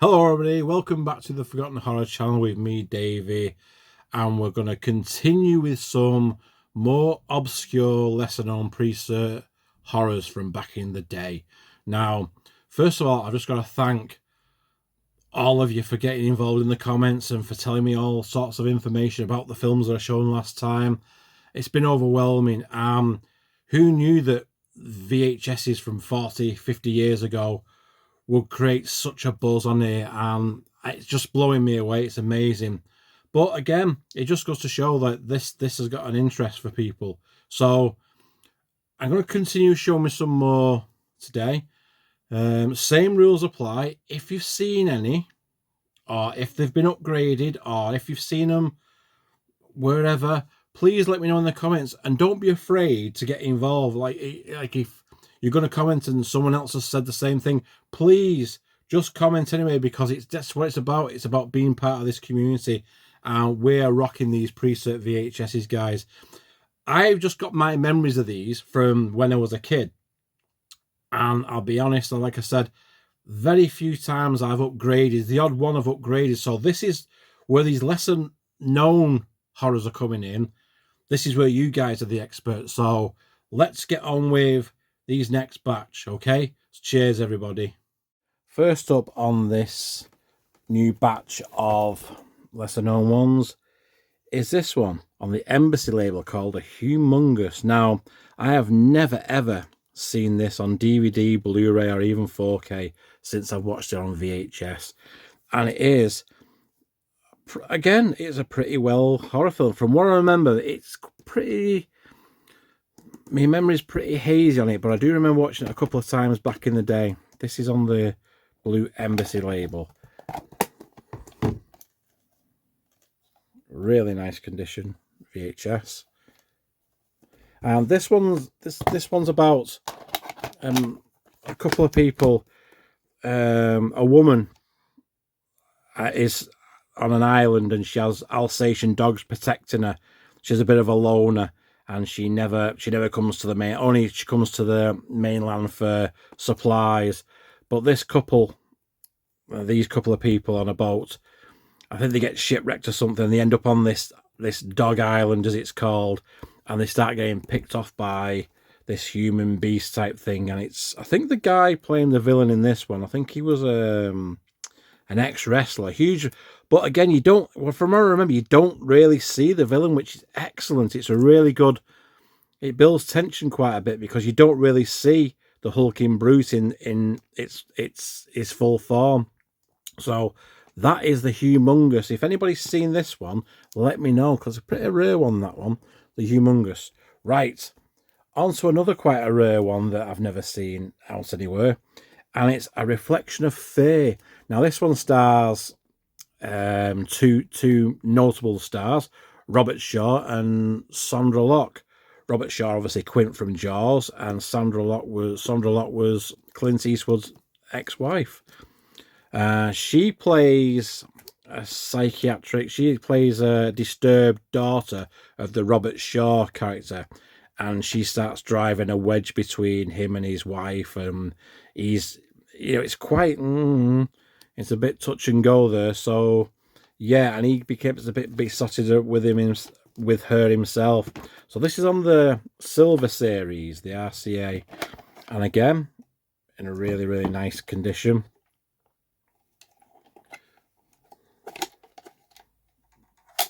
Hello everybody, welcome back to the Forgotten Horror channel with me, Davey, and we're going to continue with some more obscure, lesser known pre-cert horrors from back in the day. Now, first of all, I've just got to thank all of you for getting involved in the comments and for telling me all sorts of information about the films that I shown last time. It's been overwhelming. Who knew that VHSs from 40, 50 years ago would create such a buzz on here, and it's just blowing me away. It's amazing. But again, it just goes to show that this has got an interest for people. So I'm going to continue showing me some more today. Same rules apply. If you've seen any, or if they've been upgraded, or if you've seen them wherever, please let me know in the comments, and don't be afraid to get involved. Like if you're going to comment and someone else has said the same thing, please just comment anyway, because that's what it's about. It's about being part of this community, and we're rocking these pre-cert VHSs, guys. I've just got my memories of these from when I was a kid, and I'll be honest, like I said, very few times I've upgraded. The odd one I've upgraded. So this is where these lesser known horrors are coming in. This is where you guys are the experts. So let's get on with these next batch, okay? Cheers, everybody. First up on this new batch of lesser known ones is this one on the Embassy label called a Humongous. Now, I have never ever seen this on DVD, Blu-ray, or even 4K since I've watched it on VHS, and it is, again, it's a pretty well horror film. From what I remember, it's pretty, my memory's pretty hazy on it, but I do remember watching it a couple of times back in the day. This is on the blue Embassy label. Really nice condition VHS. And this one's about a couple of people. A woman is on an island, and she has Alsatian dogs protecting her. She's a bit of a loner, and she never comes to the main. Only she comes to the mainland for supplies. But this couple, these couple of people on a boat, I think they get shipwrecked or something. They end up on this dog island, as it's called, and they start getting picked off by this human beast type thing. And it's, I think the guy playing the villain in this one, I think he was an ex-wrestler, huge. But again, you don't, well, from what I remember, you don't really see the villain, which is excellent. It's a really good, it builds tension quite a bit, because you don't really see the hulking brute in its full form. So that is the Humongous. If anybody's seen this one, let me know, because it's a pretty rare one, that one, the Humongous. Right, on to another quite a rare one that I've never seen out anywhere, and it's A Reflection of Fear. Now, this one stars two notable stars, Robert Shaw and Sandra Locke. Robert Shaw, obviously Quint from Jaws, and Sandra Locke was Clint Eastwood's ex-wife. She plays she plays a disturbed daughter of the Robert Shaw character, and she starts driving a wedge between him and his wife, and he's, it's quite, it's a bit touch and go there. So yeah, and he becomes a bit besotted with her himself. So this is on the Silver series, the RCA, and again, in a really, really nice condition.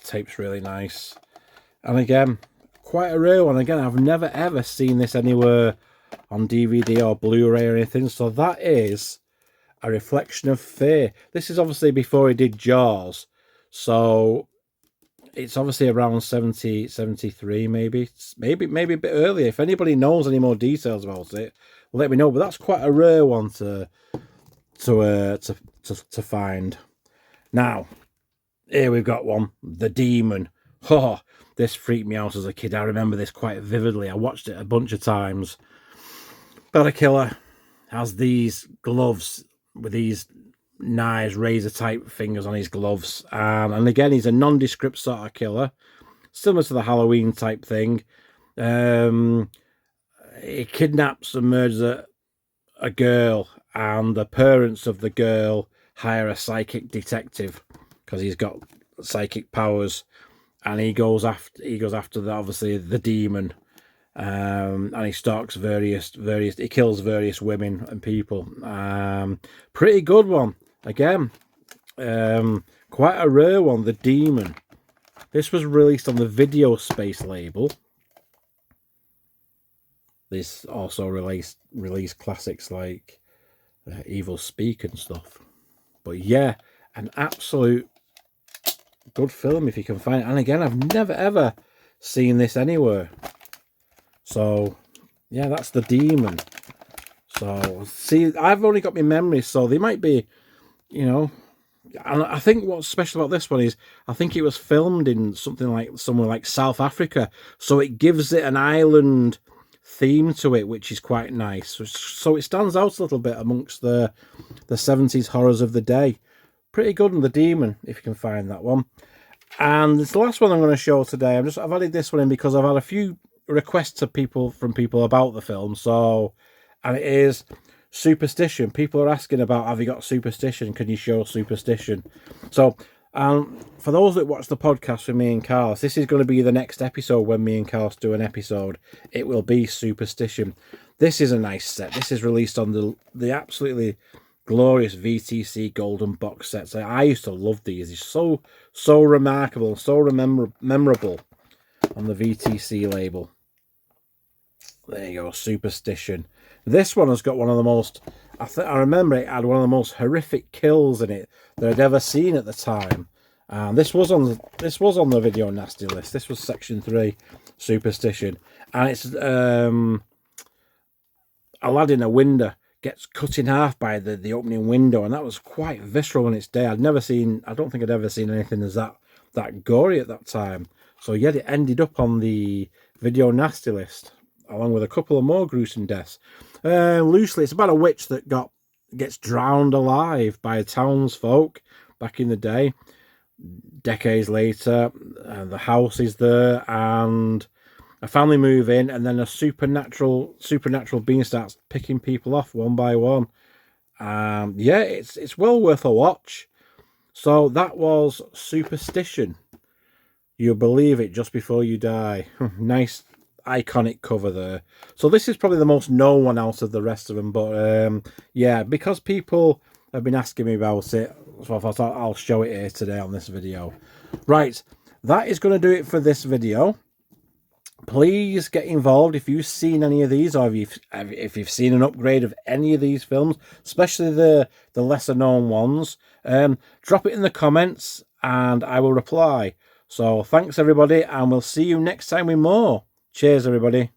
Tape's really nice, and again, quite a rare one. Again, I've never ever seen this anywhere on DVD or Blu-ray or anything. So that is A Reflection of Fear. This is obviously before he did Jaws, so it's obviously around 70, 73, maybe a bit earlier. If anybody knows any more details about it, let me know. But that's quite a rare one to find. Now, here we've got one, The Demon. Oh, this freaked me out as a kid. I remember this quite vividly. I watched it a bunch of times. But a killer has these gloves with these knives, razor type fingers on his gloves. And again, he's a nondescript sort of killer, similar to the Halloween type thing. He kidnaps and murders a girl, and the parents of the girl hire a psychic detective because he's got psychic powers, and he goes after obviously the demon, and he stalks he kills various women and people. Pretty good one again. Quite a rare one, the demon. This was released on the Video Space label. This also released classics like Evil Speak and stuff. But yeah, an absolute good film if you can find it. And again, I've never ever seen this anywhere. So yeah, that's the demon. So see, I've only got my memories, so they might be, you know. And I think what's special about this one is I think it was filmed in somewhere like South Africa, so it gives it an island theme to it, which is quite nice. So it stands out a little bit amongst the 70s horrors of the day. Pretty good on the demon if you can find that one. And it's the last one I'm going to show today. I've added this one in because I've had a few requests from people about the film. And it is Superstition. People are asking about, have you got Superstition? Can you show Superstition? So, for those that watch the podcast with me and Carlos, this is going to be the next episode when me and Carlos do an episode. It will be Superstition. This is a nice set. This is released on the absolutely glorious VTC Golden Box sets. I used to love these. It's so remarkable, so memorable on the VTC label. There you go, Superstition. This one has got one of the most, I remember it had one of the most horrific kills in it that I'd ever seen at the time. And this was on the video nasty list. This was section 3, Superstition. And it's a lad in a window gets cut in half by the opening window, and that was quite visceral in its day. I don't think I'd ever seen anything as that gory at that time. So yeah, it ended up on the video nasty list, along with a couple of more gruesome deaths. Loosely, it's about a witch that gets drowned alive by townsfolk back in the day. Decades later, the house is there, and a family move in, and then a supernatural being starts picking people off one by one. Yeah, it's well worth a watch. So that was Superstition. You'll believe it just before you die. Nice iconic cover there. So this is probably the most known one out of the rest of them, but yeah, because people have been asking me about it, so I thought I'll show it here today on this video. Right, that is going to do it for this video. Please get involved if you've seen any of these, or if you've seen an upgrade of any of these films, especially the lesser known ones. Drop it in the comments and I will reply. So thanks everybody, and we'll see you next time with more. Cheers, everybody.